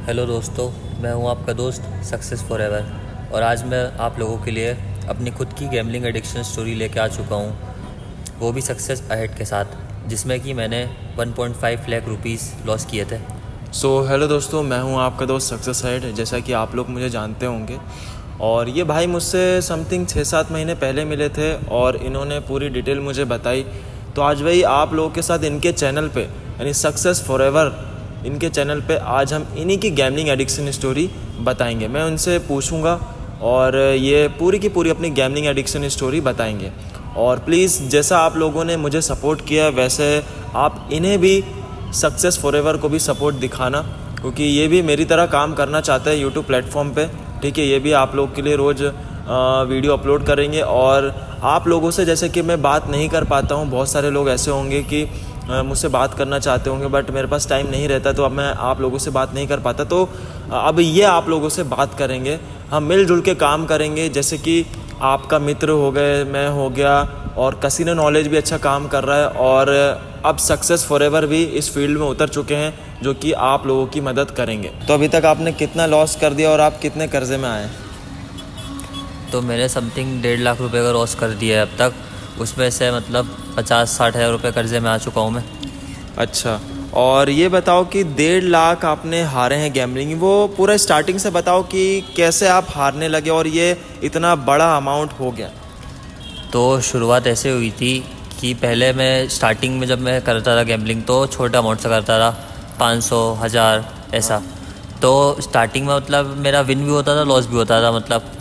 Hello दोस्तों, मैं हूं आपका दोस्त सक्सेस फॉरएवर और आज मैं आप लोगों के लिए अपनी खुद की गैम्बलिंग एडिक्शन स्टोरी लेके आ चुका हूं, वो भी सक्सेस अहेड के साथ, जिसमें कि मैंने 1.5 लाख रुपीस लॉस किए थे। हेलो दोस्तों, मैं हूं आपका दोस्त सक्सेस हेड। जैसा कि आप लोग मुझे जानते होंगे, और ये भाई मुझसे समथिंग 6-7 महीने पहले मिले थे और इन्होंने पूरी डिटेल मुझे बताई। तो आज भाई आप लोगों के साथ इनके चैनल पे, यानी सक्सेस फॉरएवर, इनके चैनल पे आज हम इन्हीं की गैम्बलिंग एडिक्शन स्टोरी बताएंगे। मैं उनसे पूछूंगा और ये पूरी की पूरी अपनी गैम्बलिंग एडिक्शन स्टोरी बताएंगे। और प्लीज़, जैसा आप लोगों ने मुझे सपोर्ट किया वैसे आप इन्हें भी, सक्सेस फॉरएवर को भी सपोर्ट दिखाना, क्योंकि ये भी मेरी तरह काम करना चाहते हैं यूट्यूब प्लेटफॉर्म पे। ठीक है, ये भी आप लोग के लिए रोज़ वीडियो अपलोड करेंगे। और आप लोगों से जैसे कि मैं बात नहीं कर पाता हूँ, बहुत सारे लोग ऐसे होंगे कि मुझसे बात करना चाहते होंगे बट मेरे पास टाइम नहीं रहता, तो अब मैं आप लोगों से बात नहीं कर पाता। तो अब ये आप लोगों से बात करेंगे, हम मिलजुल के काम करेंगे। जैसे कि आपका मित्र हो गए, मैं हो गया, और कसीनो नॉलेज भी अच्छा काम कर रहा है, और अब सक्सेस फॉरएवर भी इस फील्ड में उतर चुके हैं जो कि आप लोगों की मदद करेंगे। तो अभी तक आपने कितना लॉस कर दिया और आप कितने कर्जे में आए? तो मैंने समथिंग 1.5 लाख रुपए का लॉस कर दिया है अब तक। उसमें से मतलब 50-60 हज़ार रुपये कर्जे में आ चुका हूँ मैं। अच्छा, और ये बताओ कि 1.5 लाख आपने हारे हैं गैम्बलिंग, वो पूरा स्टार्टिंग से बताओ कि कैसे आप हारने लगे और ये इतना बड़ा अमाउंट हो गया। तो शुरुआत ऐसे हुई थी कि पहले मैं स्टार्टिंग में जब मैं करता था गैम्बलिंग तो छोटा अमाउंट से करता था, 500, 1000 ऐसा। तो स्टार्टिंग में मतलब मेरा विन भी होता था, लॉस भी होता था मतलब।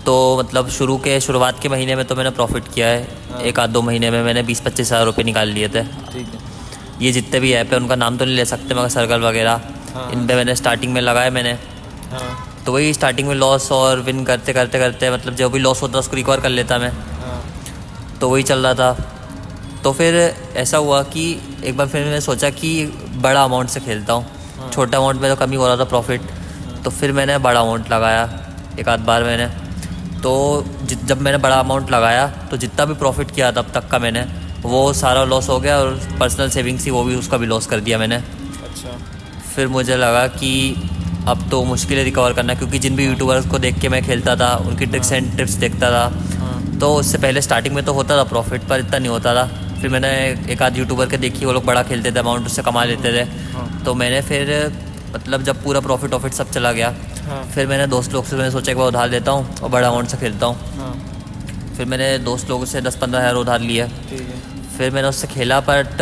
तो मतलब शुरुआत के महीने में तो मैंने प्रॉफिट किया है। एक आध 2 महीने में मैंने 20-25 हज़ार रुपये निकाल लिए थे। ठीक है। ये जितने भी ऐप है उनका नाम तो नहीं ले सकते, मगर सर्कल वगैरह इन पे मैंने स्टार्टिंग में लगाए मैंने। तो वही स्टार्टिंग में लॉस और विन करते करते करते मतलब जो भी लॉस होता उसको रिकवर कर लेता मैं। तो वही चल रहा था। तो फिर ऐसा हुआ कि एक बार फिर मैंने सोचा कि बड़ा अमाउंट से खेलता हूँ। छोटा अमाउंट में तो कम ही हो रहा था प्रॉफिट। तो फिर मैंने बड़ा अमाउंट लगाया एक आध बार मैंने। तो जब मैंने बड़ा अमाउंट लगाया तो जितना भी प्रॉफिट किया तब तक का मैंने, वो सारा लॉस हो गया। और पर्सनल सेविंग्स थी वो भी, उसका भी लॉस कर दिया मैंने। अच्छा। फिर मुझे लगा कि अब तो मुश्किल है रिकवर करना, क्योंकि जिन भी यूट्यूबर्स को देख के मैं खेलता था उनकी ट्रिक्स एंड टिप्स देखता था। तो उससे पहले स्टार्टिंग में तो होता था प्रॉफिट, पर इतना नहीं होता था। फिर मैंने एक आध यूट्यूबर के देखी, वो लोग बड़ा खेलते थे, अमाउंट उससे कमा लेते थे। तो मैंने फिर मतलब जब पूरा प्रॉफिट सब चला गया, फिर मैंने दोस्त लोग से मैंने सोचा एक बार उधार लेता हूँ और बड़ा अमाउंट से खेलता हूँ। फिर मैंने दोस्त लोगों से 10-15 हज़ार उधार लिया। फिर मैंने उससे खेला, बट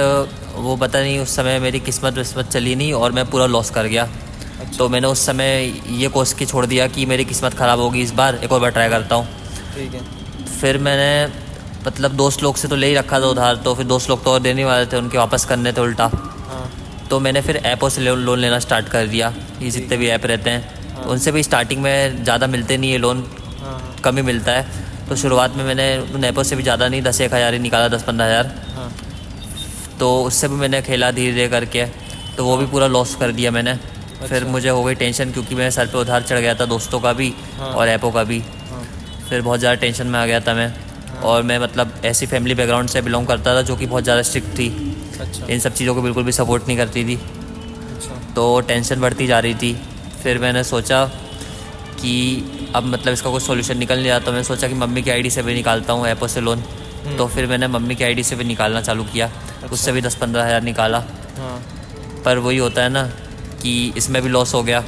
वो पता नहीं उस समय मेरी किस्मत चली नहीं और मैं पूरा लॉस कर गया। तो मैंने उस समय ये कोशिश की छोड़ दिया कि मेरी किस्मत ख़राब होगी, इस बार एक और बार ट्राई करता हूँ। ठीक है। फिर मैंने मतलब दोस्त लोग से तो ले ही रखा था उधार, तो फिर दोस्त लोग तो और देने वाले थे, उनके वापस करने थे उल्टा। तो मैंने फिर ऐपों से लोन लेना स्टार्ट कर दिया। ये जितने भी ऐप रहते हैं उनसे भी स्टार्टिंग में ज़्यादा मिलते नहीं है लोन, कम ही मिलता है। तो शुरुआत में मैंने उन ऐपों से भी ज़्यादा नहीं, 10-1 हज़ार ही निकाला, 10-15 हज़ार। तो उससे भी मैंने खेला धीरे धीरे करके, तो वो भी पूरा लॉस कर दिया मैंने। फिर मुझे हो गई टेंशन, क्योंकि मेरे सर पे उधार चढ़ गया था, दोस्तों का भी और ऐपों का भी। फिर बहुत ज़्यादा टेंशन में आ गया था मैं। और मैं मतलब ऐसी फैमिली बैकग्राउंड से बिलोंग करता था जो कि बहुत ज़्यादा स्ट्रिक्ट थी। अच्छा। इन सब चीज़ों को बिल्कुल भी सपोर्ट नहीं करती थी। अच्छा। तो टेंशन बढ़ती जा रही थी। फिर मैंने सोचा कि अब मतलब इसका कोई सोल्यूशन निकल नहीं रहा, तो मैंने सोचा कि मम्मी की आईडी से भी निकालता हूँ ऐपों से लोन। तो फिर मैंने मम्मी की आईडी से भी निकालना चालू किया। उससे भी 10-15 हज़ार निकाला। पर वही होता है ना कि इसमें भी लॉस हो गया,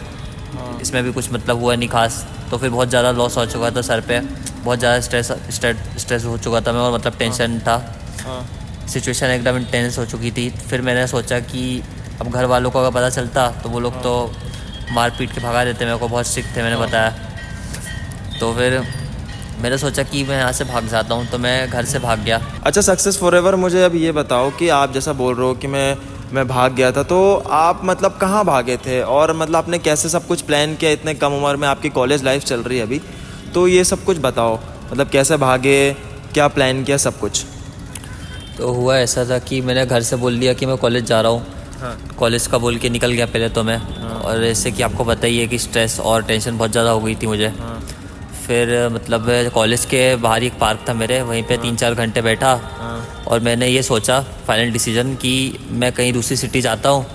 इसमें भी कुछ मतलब हुआ नहीं खास। तो फिर बहुत ज़्यादा लॉस हो चुका था सर पे, बहुत ज़्यादा स्ट्रेस हो चुका था मैं, और मतलब टेंशन था। सिचुएशन एकदम इंटेंस हो चुकी थी। फिर मैंने सोचा कि अब घर वालों को अगर पता चलता तो वो लोग तो मार पीट के भगा देते मेरे को, बहुत स्ट्रिक्ट थे, मैंने बताया। तो फिर मैंने सोचा कि मैं यहाँ से भाग जाता हूँ, तो मैं घर से भाग गया। अच्छा, सक्सेस फॉरएवर, मुझे अब ये बताओ कि आप जैसा बोल रहे हो कि मैं भाग गया था, तो आप मतलब कहाँ भागे थे और मतलब आपने कैसे सब कुछ प्लान किया? इतने कम उम्र में आपकी कॉलेज लाइफ चल रही है अभी, तो ये सब कुछ बताओ, मतलब कैसे भागे, क्या प्लान किया, सब कुछ। तो हुआ ऐसा था कि मैंने घर से बोल दिया कि मैं कॉलेज जा रहा हूँ। कॉलेज का बोल के निकल गया पहले तो मैं। और ऐसे कि आपको पता ही है कि स्ट्रेस और टेंशन बहुत ज़्यादा हो गई थी मुझे। फिर मतलब कॉलेज के बाहर ही एक पार्क था मेरे, वहीं पे 3-4 घंटे बैठा। और मैंने ये सोचा फाइनल डिसीजन कि मैं कहीं दूसरी सिटी जाता हूँ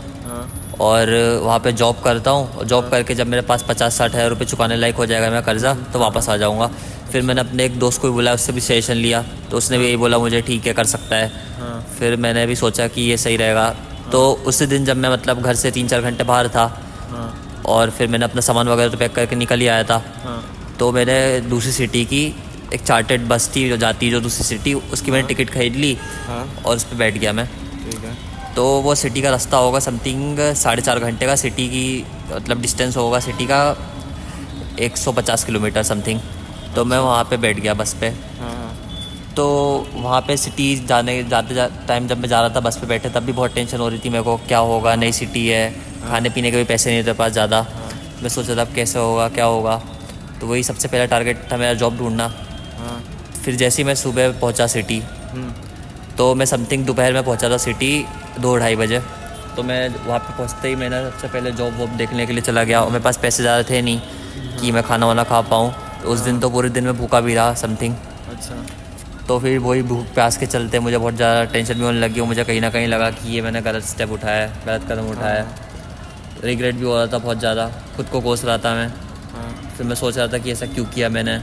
और वहाँ पे जॉब करता हूँ, और जॉब करके जब मेरे पास 50-60 हज़ार रुपये चुकाने लायक हो जाएगा मेरा कर्ज़ा, तो वापस आ जाऊँगा। फिर मैंने अपने एक दोस्त को भी बुलाया, उससे भी सजेशन लिया, तो उसने भी यही बोला मुझे ठीक है कर सकता है। फिर मैंने भी सोचा कि ये सही रहेगा। तो उसी दिन जब मैं मतलब घर से 3-4 घंटे बाहर था और फिर मैंने अपना सामान वगैरह तो पैक करके निकल ही आया था, तो मैंने दूसरी सिटी की एक चार्टेड बस थी जो जाती है जो दूसरी सिटी, उसकी मैंने टिकट खरीद ली और उस पर बैठ गया मैं। ठीक है। तो वो सिटी का रास्ता होगा समथिंग 4.5 घंटे का, सिटी की मतलब डिस्टेंस होगा सिटी का 150 किलोमीटर समथिंग। तो मैं वहाँ पे बैठ गया बस पे। तो वहाँ पे सिटी जाते टाइम जब मैं जा रहा था बस पे बैठे, तब भी बहुत टेंशन हो रही थी मेरे को, क्या होगा, नई सिटी है, खाने पीने के भी पैसे नहीं थे पास ज़्यादा। मैं सोच रहा था अब कैसे होगा, क्या होगा। तो वही सबसे पहला टारगेट था मेरा, जॉब ढूंढना। फिर जैसे ही मैं सुबह पहुँचा सिटी, तो मैं समथिंग दोपहर में पहुँचा था सिटी 2-2:30 बजे। तो मैं वहाँ पे पहुँचते ही मैंने सबसे पहले जॉब वॉब देखने के लिए चला गया, और मेरे पास पैसे ज़्यादा थे नहीं कि मैं खाना वाना खा पाऊँ। तो उस दिन तो पूरे दिन में भूखा भी रहा समथिंग। अच्छा। तो फिर वही भूख प्यास के चलते मुझे बहुत ज़्यादा टेंशन भी होने लगी, और मुझे कहीं ना कहीं लगा कि ये मैंने गलत स्टेप उठाया है, गलत कदम उठाया है। रिग्रेट भी हो रहा था बहुत ज़्यादा, खुद को कोस रहा था मैं। फिर मैं सोच रहा था कि ऐसा क्यों किया मैंने,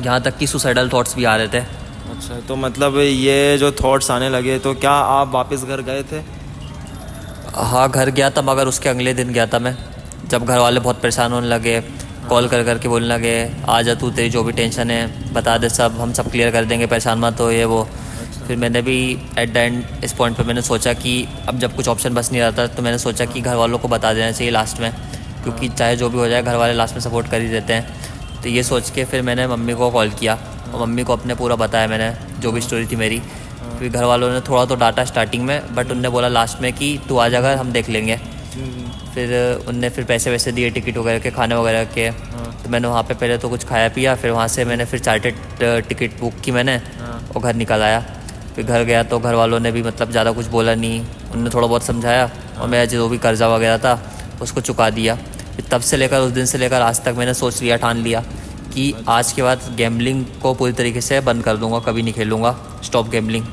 यहाँ तक कि सुसाइडल थॉट्स भी आ रहे थे। अच्छा, तो मतलब ये जो थॉट्स आने लगे, तो क्या आप वापस घर गए थे? हाँ, घर गया था, मगर उसके अगले दिन गया था मैं, जब घर वाले बहुत परेशान होने लगे, कॉल कर करके बोलने लगे आ जा तू, तेरी जो भी टेंशन है बता दे, सब हम सब क्लियर कर देंगे, परेशान मत हो, ये वो। फिर मैंने भी एट द एंड इस पॉइंट पे मैंने सोचा कि अब जब कुछ ऑप्शन बस नहीं रहा था, तो मैंने सोचा कि घर वालों को बता देना चाहिए लास्ट में, क्योंकि चाहे जो भी हो जाए घर वाले लास्ट में सपोर्ट कर ही देते हैं। तो ये सोच के फिर मैंने मम्मी को कॉल किया, और मम्मी को अपने पूरा बताया मैंने, जो भी स्टोरी थी मेरी। फिर घर वालों ने थोड़ा तो डांटा स्टार्टिंग में, बट उनने बोला लास्ट में कि तू आ जाएगा, हम देख लेंगे। फिर उनने फिर पैसे वैसे दिए टिकट वगैरह के, खाने वगैरह के। तो मैंने वहाँ पे पहले तो कुछ खाया पिया, फिर वहाँ से मैंने फिर चार्टेड टिकट बुक की मैंने, और घर निकल आया। फिर घर गया तो घर वालों ने भी मतलब ज़्यादा कुछ बोला नहीं, उन्होंने थोड़ा बहुत समझाया, और मेरा जो भी कर्जा वगैरह था उसको चुका दिया। फिर तब से लेकर उस दिन से लेकर आज तक मैंने सोच लिया, ठान लिया कि आज के बाद गैम्बलिंग को पूरी तरीके से बंद कर दूँगा, कभी नहीं खेलूँगा, स्टॉप गैम्बलिंग।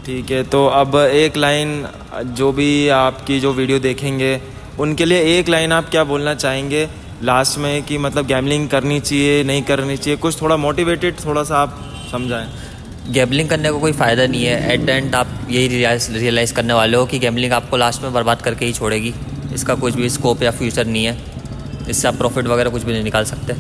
ठीक है, तो अब एक लाइन, जो भी आपकी जो वीडियो देखेंगे उनके लिए एक लाइन आप क्या बोलना चाहेंगे लास्ट में, कि मतलब गैम्बलिंग करनी चाहिए नहीं करनी चाहिए, कुछ थोड़ा मोटिवेटेड थोड़ा सा आप समझाएं। गैम्बलिंग करने का कोई फ़ायदा नहीं है, एट द एंड आप यही रियलाइज़ करने वाले हो कि गैम्बलिंग आपको लास्ट में बर्बाद करके ही छोड़ेगी, इसका कुछ भी स्कोप या फ्यूचर नहीं है, इससे आप प्रॉफिट वगैरह कुछ भी नहीं निकाल सकते।